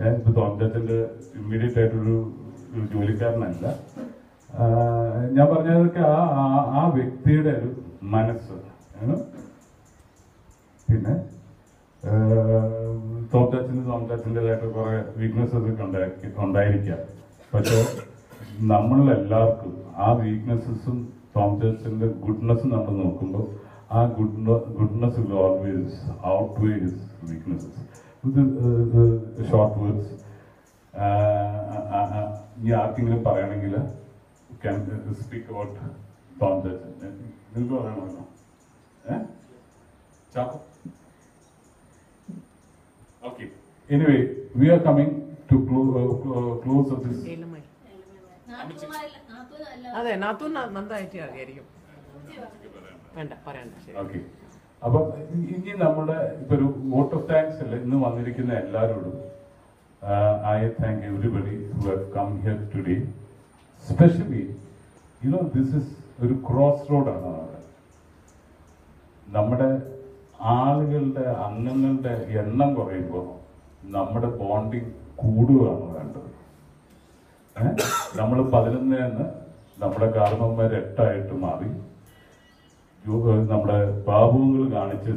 ഇപ്പൊ തോമച്ചന്റെ ഇമ്മീഡിയറ്റ് ആയിട്ടൊരു ജോലിക്കാരനല്ല. ഞാൻ പറഞ്ഞതൊക്കെ ആ വ്യക്തിയുടെ ഒരു മനസ്സ്. പിന്നെ തോമച്ചാച്ചൻ്റെതായിട്ട് കുറെ വീക്ക്നെസ്സസ് ഒക്കെ ഉണ്ടായിരിക്കാം. പക്ഷെ നമ്മളെല്ലാവർക്കും ആ വീക്ക്നെസ്സസും തോമച്ചാച്ചന്റെ ഗുഡ്നെസ്സും നമ്മൾ നോക്കുമ്പോൾ ആ goodness will always outweigh his weaknesses. Short words ഇനി ആർക്കെങ്കിലും പറയണമെങ്കിൽ ക്യാൻ സ്പീക്ക് അബൌട്ട് തോമച്ചാച്ചൻ. നിങ്ങൾക്ക് പറയണമല്ലോ. Chacko. Okay. Anyway, we are coming to close of this. അതെ നാത്തൂൻ നന്നായിട്ട് അറിയായിരിക്കും. വേണ്ട പറയണ്ട. ഓക്കെ. അപ്പം ഇനി നമ്മുടെ ഇപ്പൊ ഒരു വോട്ട് ഓഫ് താങ്ക്സ് അല്ലേ ഇന്ന് വന്നിരിക്കുന്ന എല്ലാവരോടും. I thank everybody who have come here today. Especially, this is ഒരു ക്രോസ് റോഡാണ്. നമ്മുടെ ആളുകളുടെ അംഗങ്ങളുടെ എണ്ണം കുറയുമ്പോൾ നമ്മുടെ ബോണ്ടിങ് കൂടുകയാണ് വേണ്ടത്. നമ്മൾ 11 നമ്മുടെ കാരണവന്മാർ 8 മാറി. നമ്മുടെ ബാബുങ്ങൾ കാണിച്ച്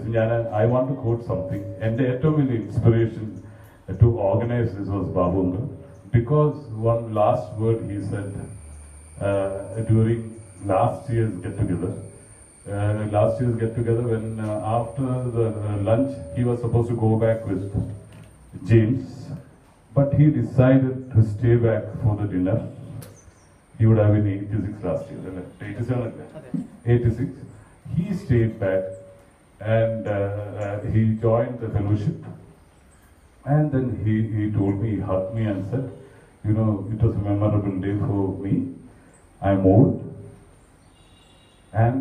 I want to quote something. എൻ്റെ ഏറ്റവും വലിയ inspiration to organise this was ബാബുങ്ങൾ. Because one last word he said during last years get together when after the lunch he was supposed to go back with James, but he decided to stay back for the dinner. He would have been 86 last year, 86. He stayed back and he joined the fellowship, and then he told me, he hugged me and said, it was a memorable day for me. I'm old. And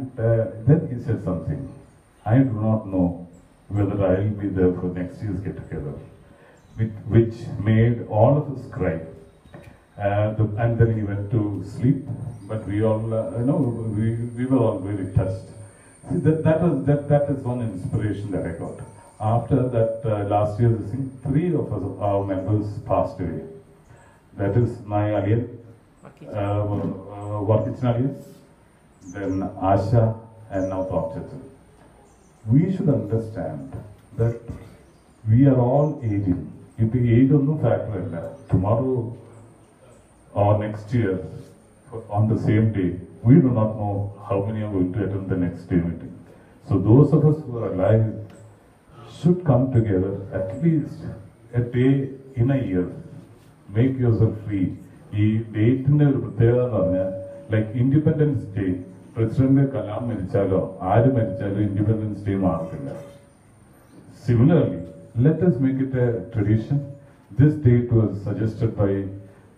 then he said something. I do not know whether I'll be there for next year's get-together, which made all of us cry. And then he went to sleep. But we all, we were all very touched. See, that is one inspiration that I got. After that last year, 3 of us, our members passed away. That is my Aliyan, Warkichan Aliyan, then Asha, and now Thompson. We should understand that we are all aging. If the age of no factor, tomorrow or next year, on the same day, we do not know how many are going to attend the next day meeting. So those of us who are alive should come together at least a day in a year. Make yourself free. This date in the like Independence Day. President Kalam Merichalo, Adi Merichalo, Independence Day Markilla. Similarly, let us make it a tradition. This date was suggested by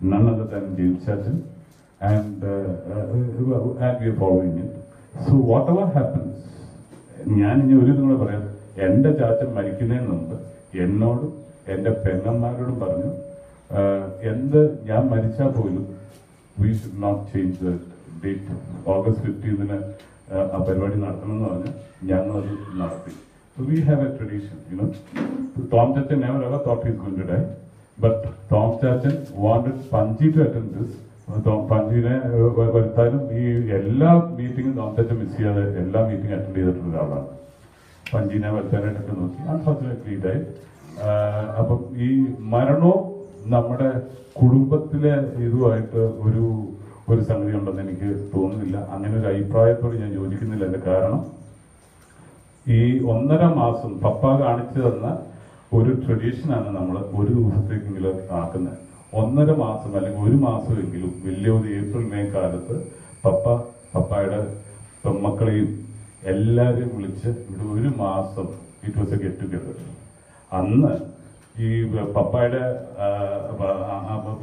none other than James Churchill, and we are following it. So whatever happens, എൻ്റെ ചാച്ചൻ മരിക്കുന്നതിന് മുമ്പ് എന്നോടും എൻ്റെ പെങ്ങന്മാരോടും പറഞ്ഞു, എന്ത് ഞാൻ മരിച്ചാൽ പോലും we should not change the date. August 15th ആ പരിപാടി നടത്തണമെന്ന് പറഞ്ഞ് ഞങ്ങളത് നടത്തി. So we have a tradition, Tom Chachan never ever thought he was going to die, but Tom Chachan wanted Panji to attend this. Panjine വരുത്താനും ഈ എല്ലാ മീറ്റിംഗും Tom Chachan miss ചെയ്യാതെ എല്ലാ മീറ്റിംഗും അറ്റൻഡ് ചെയ്തിട്ടുള്ള ഒരാളാണ്. പഞ്ചിനെ വരുത്താനായിട്ടൊക്കെ നോക്കി. Unfortunately died. അപ്പം ഈ മരണവും നമ്മുടെ കുടുംബത്തിലെ ഇതുമായിട്ട് ഒരു സംഗതി ഉണ്ടെന്ന് എനിക്ക് തോന്നുന്നില്ല. അങ്ങനെ ഒരു അഭിപ്രായത്തോട് ഞാൻ യോജിക്കുന്നില്ല. എൻ്റെ കാരണം ഈ 1.5 മാസം പപ്പ കാണിച്ചു തന്ന ഒരു ട്രഡീഷനാണ് നമ്മൾ ഒരു ദിവസത്തേക്കെങ്കിലും ആക്കുന്നത്. 1.5 മാസം അല്ലെങ്കിൽ 1 മാസമെങ്കിലും വലിയ ഒരു ഏപ്രിൽ മെയ് കാലത്ത് പപ്പായുടെ പെമ്മക്കളെയും എല്ലാവരെയും വിളിച്ച് ഇവിടെ 1 മാസം it was A get together. അന്ന് ഈ പപ്പായുടെ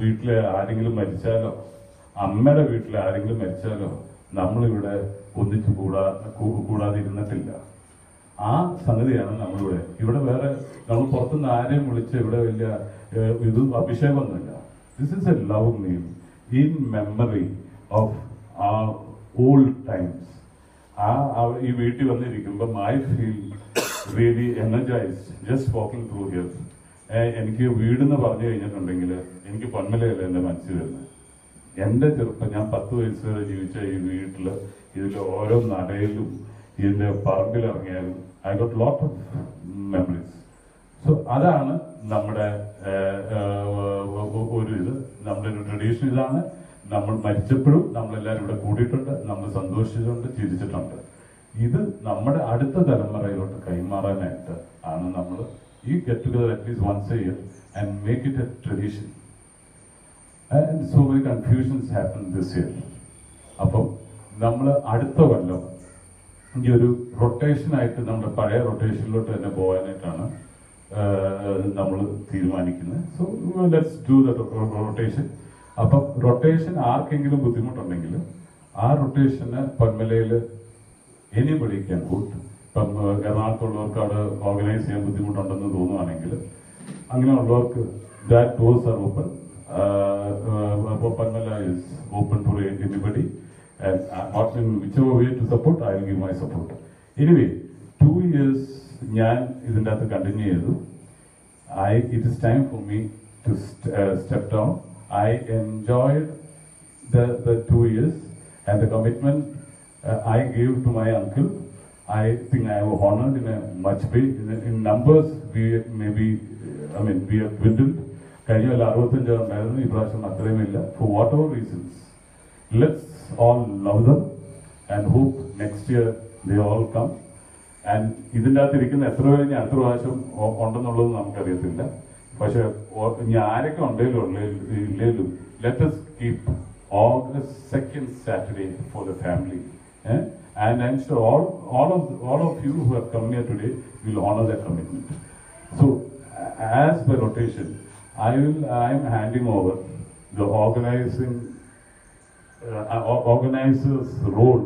വീട്ടിലെ ആരെങ്കിലും മരിച്ചാലോ അമ്മയുടെ വീട്ടിൽ ആരെങ്കിലും മരിച്ചാലോ നമ്മളിവിടെ ഒന്നിച്ചു കൂടാതിരുന്നിട്ടില്ല. ആ സംഗതിയാണ് ഇവിടെ വേറെ നമ്മൾ പുറത്തുനിന്ന് ആരെയും വിളിച്ച് ഇവിടെ വലിയ ഇത് അഭിഷേകമൊന്നുമില്ല. This is a love meal in memory of ആ ഓൾഡ് ടൈംസ്. ഈ വീട്ടിൽ വന്നിരിക്കുമ്പം I feel really energised just walking through here. എനിക്ക് വീടെന്ന് പറഞ്ഞു കഴിഞ്ഞിട്ടുണ്ടെങ്കിൽ എനിക്ക് പൊന്മലയല്ല എൻ്റെ മനസ്സിൽ വരുന്നത്. എൻ്റെ ചെറുപ്പം, ഞാൻ 10 വയസ്സ് വരെ ജീവിച്ച ഈ വീട്ടില് ഇതിൽ ഓരോ നടയിലും ഇതിന്റെ പറമ്പിലിറങ്ങിയാലും I got lot of memories. So അതാണ് നമ്മുടെ ഒരു ഇത്, നമ്മുടെ ഒരു ട്രഡീഷൻ ഇതാണ്. നമ്മൾ മരിച്ചപ്പോഴും നമ്മളെല്ലാവരും ഇവിടെ കൂടിയിട്ടുണ്ട്, നമ്മൾ സന്തോഷിച്ചിട്ടുണ്ട്, ചിരിച്ചിട്ടുണ്ട്. ഇത് നമ്മുടെ അടുത്ത തലമുറയിലോട്ട് കൈമാറാനായിട്ട് ആണ് നമ്മൾ ഈ get together at least once a year and make it a tradition. And so many confusions happen this year. അപ്പം നമ്മൾ അടുത്ത കൊല്ലം ഈ ഒരു റൊട്ടേഷനായിട്ട് നമ്മുടെ പഴയ റൊട്ടേഷനിലോട്ട് തന്നെ പോകാനായിട്ടാണ് നമ്മൾ തീരുമാനിക്കുന്നത്. So let's do the rotation. അപ്പം റൊട്ടേഷൻ ആർക്കെങ്കിലും ബുദ്ധിമുട്ടുണ്ടെങ്കിൽ ആ റൊട്ടേഷന് പൊന്മലയിൽ എനിബഡി ക്യാൻ ഗുഡ്. ഇപ്പം എറണാകുളത്തുള്ളവർക്ക് അവിടെ ഓർഗനൈസ് ചെയ്യാൻ ബുദ്ധിമുട്ടുണ്ടെന്ന് തോന്നുവാണെങ്കിൽ അങ്ങനെയുള്ളവർക്ക് that doors are open. Ponmala is open for anybody. And in whichever way to support, I will give my support. Anyway, 2 years ഞാൻ ഇതിൻ്റെ അകത്ത് കണ്ടിന്യൂ ചെയ്തു. It is time for me to step down. I enjoyed the 2 years and the commitment I gave to my uncle. I think I have honored in a much way. In numbers, we have dwindled. കഴിഞ്ഞ 65 ഉണ്ടായിരുന്നു, ഈ പ്രാവശ്യം അത്രയും ഇല്ല. For whatever reasons, let's all love them and hope next year they all come. And ഇതിൻ്റെ അകത്ത് ഇരിക്കുന്ന എത്ര പേര് ഞാൻ അടുത്ത പ്രാവശ്യം ഉണ്ടെന്നുള്ളത് നമുക്കറിയത്തില്ല. പക്ഷെ ആരൊക്കെ ഉണ്ടെങ്കിലും ഇല്ലേലും let us keep August 2nd Saturday for the family. And I'm sure all of you who have come here today will honor that commitment. So as per rotation, I'm handing over the organizer's role